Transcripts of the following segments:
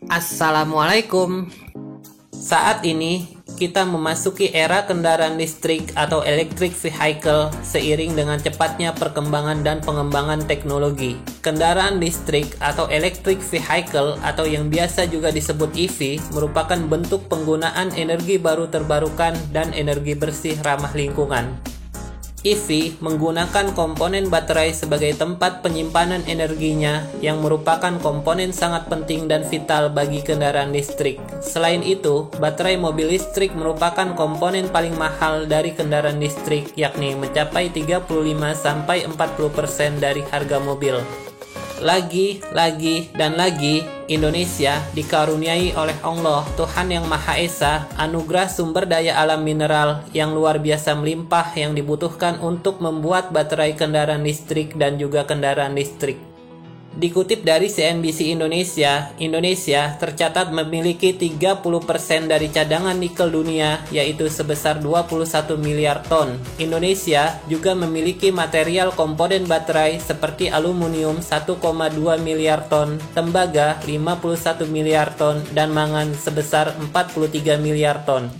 Assalamualaikum. Saat ini kita memasuki era kendaraan listrik atau electric vehicle seiring dengan cepatnya perkembangan dan pengembangan teknologi. Kendaraan listrik atau electric vehicle atau yang biasa juga disebut EV merupakan bentuk penggunaan energi baru terbarukan dan energi bersih ramah lingkungan. EV menggunakan komponen baterai sebagai tempat penyimpanan energinya yang merupakan komponen sangat penting dan vital bagi kendaraan listrik. Selain itu, baterai mobil listrik merupakan komponen paling mahal dari kendaraan listrik, yakni mencapai 35-40% dari harga mobil. Lagi, Indonesia dikaruniai oleh Allah, Tuhan Yang Maha Esa, anugerah sumber daya alam mineral yang luar biasa melimpah yang dibutuhkan untuk membuat baterai kendaraan listrik dan juga kendaraan listrik. Dikutip dari CNBC Indonesia, Indonesia tercatat memiliki 30% dari cadangan nikel dunia, yaitu sebesar 21 miliar ton. Indonesia juga memiliki material komponen baterai seperti aluminium 1,2 miliar ton, tembaga 51 miliar ton, dan mangan sebesar 43 miliar ton.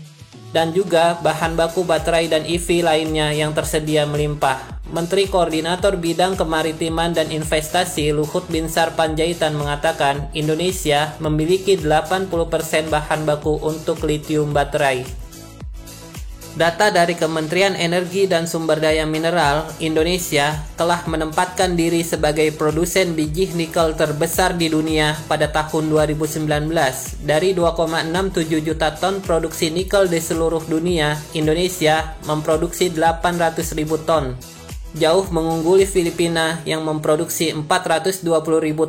Dan juga bahan baku baterai dan EV lainnya yang tersedia melimpah. Menteri Koordinator Bidang Kemaritiman dan Investasi Luhut Binsar Panjaitan mengatakan Indonesia memiliki 80% bahan baku untuk litium baterai. Data dari Kementerian Energi dan Sumber Daya Mineral, Indonesia telah menempatkan diri sebagai produsen biji nikel terbesar di dunia pada tahun 2019. Dari 2,67 juta ton produksi nikel di seluruh dunia, Indonesia memproduksi 800.000 ton. Jauh mengungguli Filipina yang memproduksi 420.000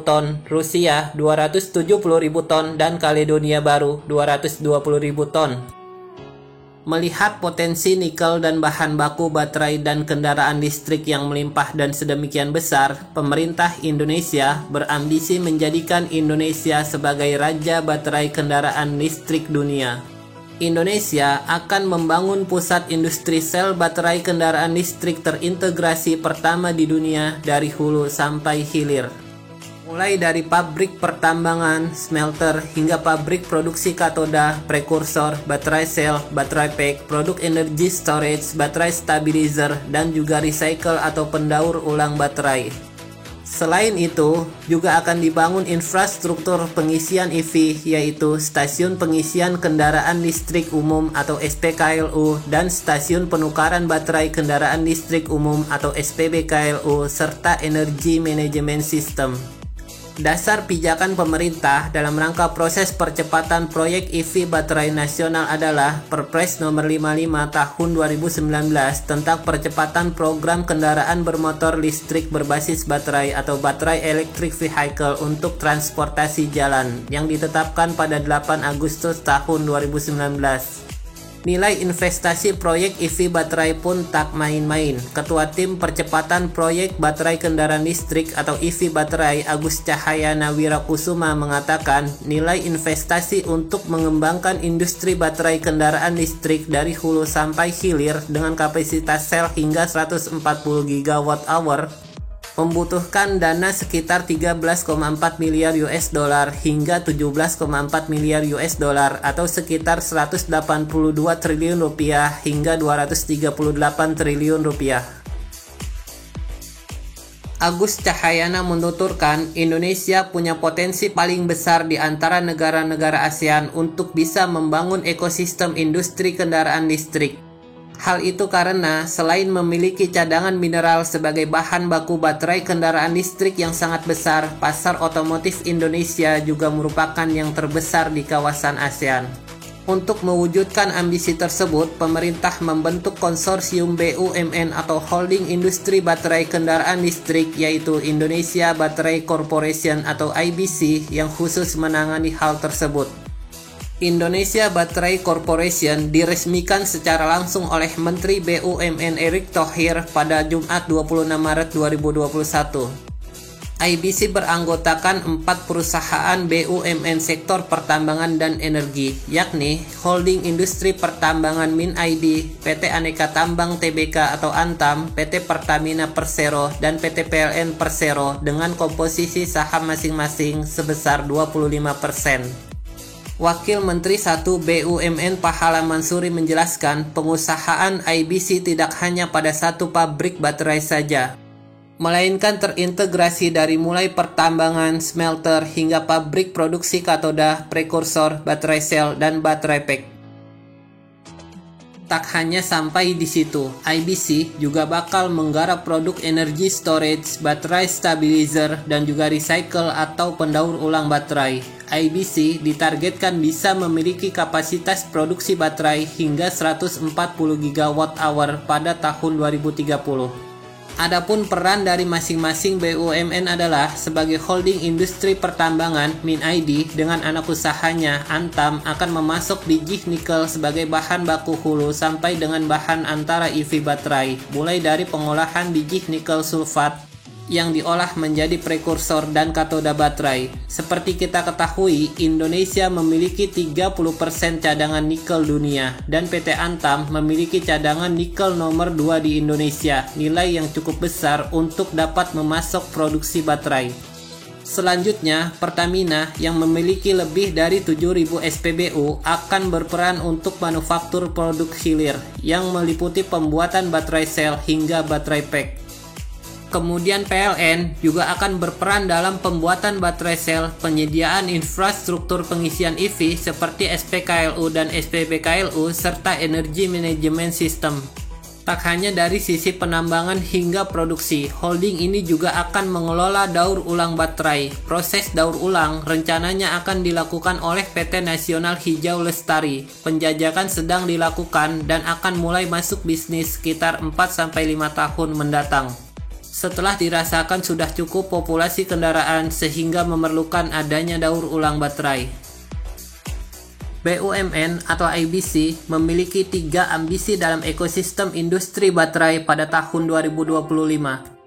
ton, Rusia 270.000 ton, dan Kaledonia Baru 220.000 ton. Melihat potensi nikel dan bahan baku baterai dan kendaraan listrik yang melimpah dan sedemikian besar, pemerintah Indonesia berambisi menjadikan Indonesia sebagai raja baterai kendaraan listrik dunia. Indonesia akan membangun pusat industri sel baterai kendaraan listrik terintegrasi pertama di dunia dari hulu sampai hilir. Mulai dari pabrik pertambangan, smelter, hingga pabrik produksi katoda, prekursor, baterai sel, baterai pack, produk energy storage, baterai stabilizer, dan juga recycle atau pendaur ulang baterai. Selain itu, juga akan dibangun infrastruktur pengisian EV, yaitu stasiun pengisian kendaraan listrik umum atau SPKLU dan stasiun penukaran baterai kendaraan listrik umum atau SPBKLU, serta energy management system. Dasar pijakan pemerintah dalam rangka proses percepatan proyek EV baterai nasional adalah Perpres nomor 55 tahun 2019 tentang percepatan program kendaraan bermotor listrik berbasis baterai atau baterai electric vehicle untuk transportasi jalan yang ditetapkan pada 8 Agustus tahun 2019. Nilai investasi proyek EV baterai pun tak main-main. Ketua Tim Percepatan Proyek Baterai Kendaraan Listrik atau EV Baterai Agus Cahayana Wirakusuma mengatakan nilai investasi untuk mengembangkan industri baterai kendaraan listrik dari hulu sampai hilir dengan kapasitas sel hingga 140 GWh membutuhkan dana sekitar 13,4 miliar US dollar hingga 17,4 miliar US dollar atau sekitar 182 triliun rupiah hingga 238 triliun rupiah. Agus Cahayana menuturkan Indonesia punya potensi paling besar di antara negara-negara ASEAN untuk bisa membangun ekosistem industri kendaraan listrik. Hal itu karena selain memiliki cadangan mineral sebagai bahan baku baterai kendaraan listrik yang sangat besar, pasar otomotif Indonesia juga merupakan yang terbesar di kawasan ASEAN. Untuk mewujudkan ambisi tersebut, pemerintah membentuk konsorsium BUMN atau Holding Industri Baterai Kendaraan Listrik, yaitu Indonesia Battery Corporation atau IBC yang khusus menangani hal tersebut. Indonesia Battery Corporation diresmikan secara langsung oleh Menteri BUMN Erick Thohir pada Jumat 26 Maret 2021. IBC beranggotakan 4 perusahaan BUMN sektor pertambangan dan energi, yakni Holding Industri Pertambangan MinID, PT Aneka Tambang Tbk atau Antam, PT Pertamina Persero, dan PT PLN Persero dengan komposisi saham masing-masing sebesar 25%. Wakil Menteri 1 BUMN Pahala Mansuri menjelaskan pengusahaan IBC tidak hanya pada satu pabrik baterai saja, melainkan terintegrasi dari mulai pertambangan, smelter, hingga pabrik produksi katoda, prekursor, baterai sel, dan baterai pack. Tak hanya sampai di situ, IBC juga bakal menggarap produk energy storage, baterai stabilizer, dan juga recycle atau pendaur ulang baterai. IBC ditargetkan bisa memiliki kapasitas produksi baterai hingga 140 GWh pada tahun 2030. Adapun peran dari masing-masing BUMN adalah sebagai holding industri pertambangan, MinID dengan anak usahanya Antam akan memasok biji nikel sebagai bahan baku hulu sampai dengan bahan antara EV baterai, mulai dari pengolahan biji nikel sulfat yang diolah menjadi prekursor dan katoda baterai. Seperti kita ketahui, Indonesia memiliki 30% cadangan nikel dunia, dan PT Antam memiliki cadangan nikel nomor 2 di Indonesia, nilai yang cukup besar untuk dapat memasok produksi baterai. Selanjutnya, Pertamina yang memiliki lebih dari 7.000 SPBU akan berperan untuk manufaktur produk hilir yang meliputi pembuatan baterai sel hingga baterai pack. Kemudian PLN juga akan berperan dalam pembuatan baterai sel, penyediaan infrastruktur pengisian EV seperti SPKLU dan SPBKLU, serta energy management system. Tak hanya dari sisi penambangan hingga produksi, holding ini juga akan mengelola daur ulang baterai. Proses daur ulang rencananya akan dilakukan oleh PT Nasional Hijau Lestari. Penjajakan sedang dilakukan dan akan mulai masuk bisnis sekitar 4-5 tahun mendatang, setelah dirasakan sudah cukup populasi kendaraan sehingga memerlukan adanya daur ulang baterai. BUMN atau IBC memiliki 3 ambisi dalam ekosistem industri baterai pada tahun 2025.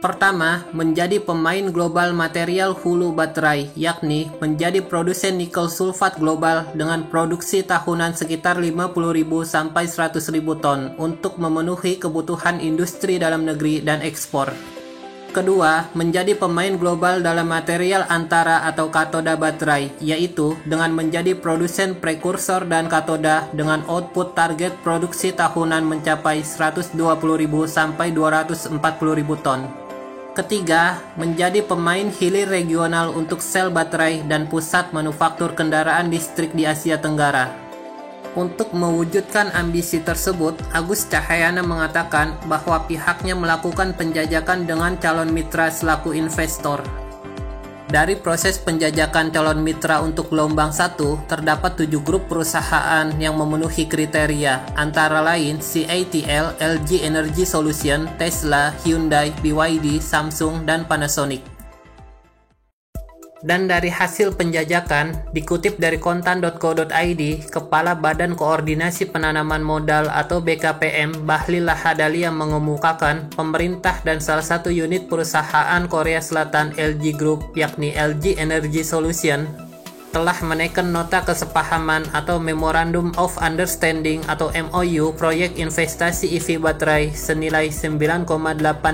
Pertama, menjadi pemain global material hulu baterai, yakni menjadi produsen nikel sulfat global dengan produksi tahunan sekitar 50.000 sampai 100.000 ton untuk memenuhi kebutuhan industri dalam negeri dan ekspor. Kedua, menjadi pemain global dalam material antara atau katoda baterai, yaitu dengan menjadi produsen prekursor dan katoda dengan output target produksi tahunan mencapai 120.000 sampai 240.000 ton. Ketiga, menjadi pemain hilir regional untuk sel baterai dan pusat manufaktur kendaraan listrik di Asia Tenggara. Untuk mewujudkan ambisi tersebut, Agus Cahyana mengatakan bahwa pihaknya melakukan penjajakan dengan calon mitra selaku investor. Dari proses penjajakan calon mitra untuk gelombang 1, terdapat 7 grup perusahaan yang memenuhi kriteria, antara lain CATL, LG Energy Solution, Tesla, Hyundai, BYD, Samsung, dan Panasonic. Dan dari hasil penjajakan, dikutip dari kontan.co.id, Kepala Badan Koordinasi Penanaman Modal atau BKPM, Bahlil Lahadalia mengemukakan pemerintah dan salah satu unit perusahaan Korea Selatan LG Group, yakni LG Energy Solution, telah menaikkan nota kesepahaman atau Memorandum of Understanding atau MOU proyek investasi EV baterai senilai 9,8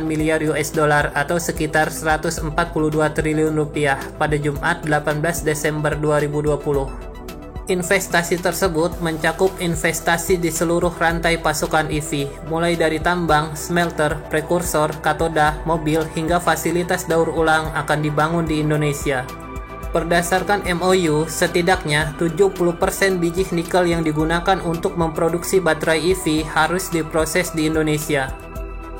miliar US dollar atau sekitar 142 triliun rupiah pada Jumat 18 Desember 2020. Investasi tersebut mencakup investasi di seluruh rantai pasokan EV, mulai dari tambang, smelter, prekursor, katoda, mobil, hingga fasilitas daur ulang akan dibangun di Indonesia. Berdasarkan MOU, setidaknya 70% biji nikel yang digunakan untuk memproduksi baterai EV harus diproses di Indonesia.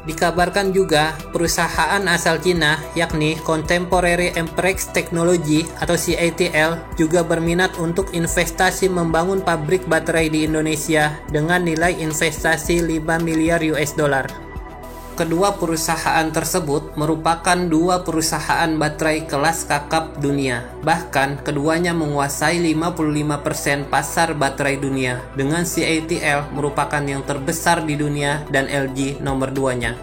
Dikabarkan juga, perusahaan asal Cina, yakni Contemporary Amperex Technology atau CATL, juga berminat untuk investasi membangun pabrik baterai di Indonesia dengan nilai investasi 5 miliar US dollar. Kedua perusahaan tersebut merupakan 2 perusahaan baterai kelas kakap dunia. Bahkan, keduanya menguasai 55% pasar baterai dunia, dengan CATL merupakan yang terbesar di dunia dan LG nomor 2-nya.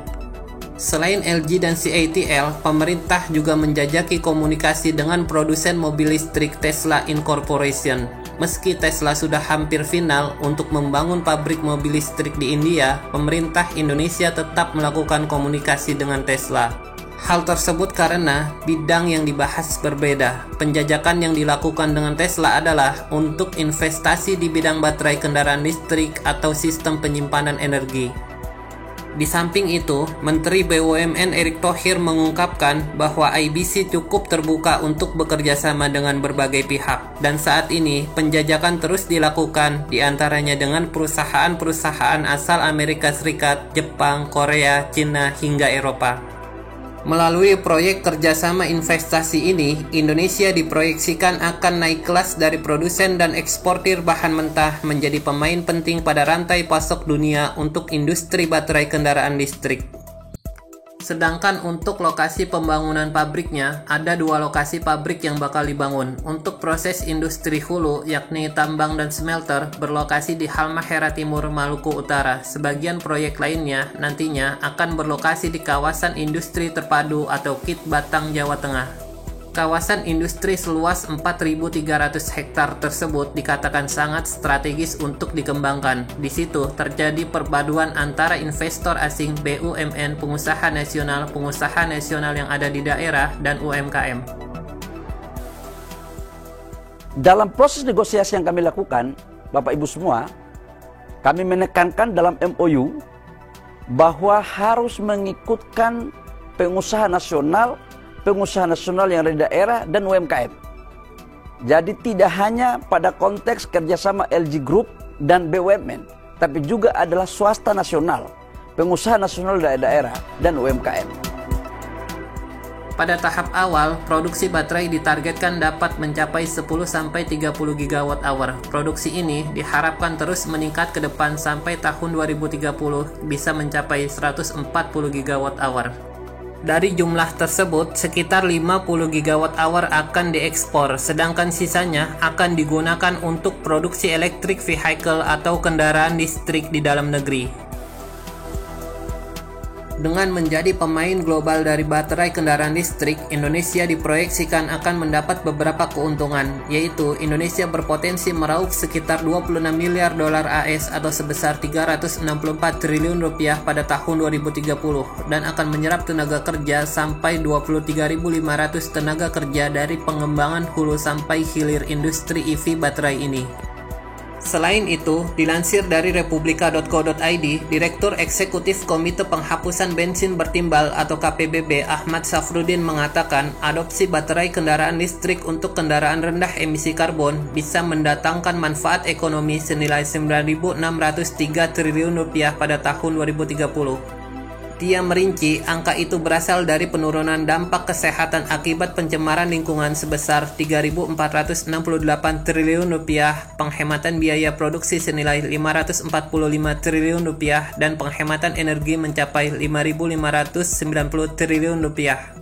Selain LG dan CATL, pemerintah juga menjajaki komunikasi dengan produsen mobil listrik Tesla Incorporation. Meski Tesla sudah hampir final untuk membangun pabrik mobil listrik di India, pemerintah Indonesia tetap melakukan komunikasi dengan Tesla. Hal tersebut karena bidang yang dibahas berbeda. Penjajakan yang dilakukan dengan Tesla adalah untuk investasi di bidang baterai kendaraan listrik atau sistem penyimpanan energi. Di samping itu, Menteri BUMN Erick Thohir mengungkapkan bahwa IBC cukup terbuka untuk bekerja sama dengan berbagai pihak, dan saat ini penjajakan terus dilakukan, diantaranya dengan perusahaan-perusahaan asal Amerika Serikat, Jepang, Korea, Cina, hingga Eropa. Melalui proyek kerjasama investasi ini, Indonesia diproyeksikan akan naik kelas dari produsen dan eksportir bahan mentah menjadi pemain penting pada rantai pasok dunia untuk industri baterai kendaraan listrik. Sedangkan untuk lokasi pembangunan pabriknya, ada 2 lokasi pabrik yang bakal dibangun. Untuk proses industri hulu, yakni tambang dan smelter, berlokasi di Halmahera Timur, Maluku Utara. Sebagian proyek lainnya nantinya akan berlokasi di kawasan industri terpadu atau KIT Batang, Jawa Tengah. Kawasan industri seluas 4.300 hektar tersebut dikatakan sangat strategis untuk dikembangkan. Di situ terjadi perpaduan antara investor asing, BUMN, pengusaha nasional yang ada di daerah, dan UMKM. Dalam proses negosiasi yang kami lakukan, Bapak Ibu semua, kami menekankan dalam MOU bahwa harus mengikutkan pengusaha nasional yang ada di daerah dan UMKM. Jadi tidak hanya pada konteks kerjasama LG Group dan BUMN, tapi juga adalah swasta nasional, pengusaha nasional dari daerah dan UMKM. Pada tahap awal, produksi baterai ditargetkan dapat mencapai 10-30 GWh. Produksi ini diharapkan terus meningkat ke depan sampai tahun 2030 bisa mencapai 140 GWh. Dari jumlah tersebut, sekitar 50 GWh akan diekspor, sedangkan sisanya akan digunakan untuk produksi electric vehicle atau kendaraan listrik di dalam negeri. Dengan menjadi pemain global dari baterai kendaraan listrik, Indonesia diproyeksikan akan mendapat beberapa keuntungan, yaitu Indonesia berpotensi meraup sekitar 26 miliar dolar AS atau sebesar 364 triliun rupiah pada tahun 2030, dan akan menyerap tenaga kerja sampai 23.500 tenaga kerja dari pengembangan hulu sampai hilir industri EV baterai ini. Selain itu, dilansir dari republika.co.id, Direktur Eksekutif Komite Penghapusan Bensin Bertimbal atau KPBB Ahmad Safruddin mengatakan adopsi baterai kendaraan listrik untuk kendaraan rendah emisi karbon bisa mendatangkan manfaat ekonomi senilai 9.603 triliun rupiah pada tahun 2030. Dia merinci angka itu berasal dari penurunan dampak kesehatan akibat pencemaran lingkungan sebesar 3.468 triliun rupiah, penghematan biaya produksi senilai 545 triliun rupiah, dan penghematan energi mencapai 5.590 triliun rupiah.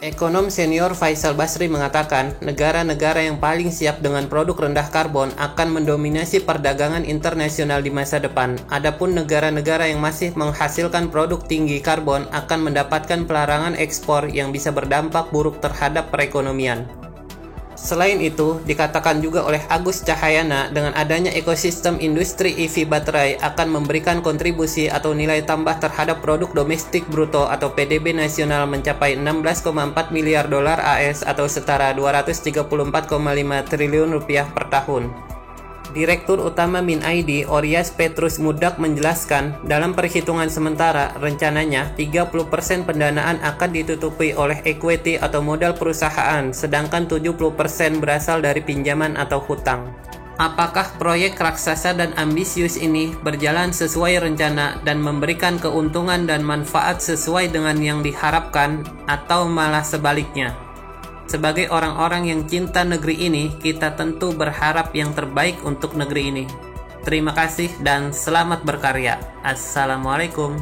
Ekonom senior Faisal Basri mengatakan, negara-negara yang paling siap dengan produk rendah karbon akan mendominasi perdagangan internasional di masa depan. Adapun negara-negara yang masih menghasilkan produk tinggi karbon akan mendapatkan pelarangan ekspor yang bisa berdampak buruk terhadap perekonomian. Selain itu, dikatakan juga oleh Agus Cahyana, dengan adanya ekosistem industri EV baterai akan memberikan kontribusi atau nilai tambah terhadap produk domestik bruto atau PDB nasional mencapai 16,4 miliar dolar AS atau setara 234,5 triliun rupiah per tahun. Direktur Utama MinID, Oryas Petrus Mudak menjelaskan, dalam perhitungan sementara, rencananya 30% pendanaan akan ditutupi oleh equity atau modal perusahaan, sedangkan 70% berasal dari pinjaman atau hutang. Apakah proyek raksasa dan ambisius ini berjalan sesuai rencana dan memberikan keuntungan dan manfaat sesuai dengan yang diharapkan, atau malah sebaliknya? Sebagai orang-orang yang cinta negeri ini, kita tentu berharap yang terbaik untuk negeri ini. Terima kasih dan selamat berkarya. Assalamualaikum.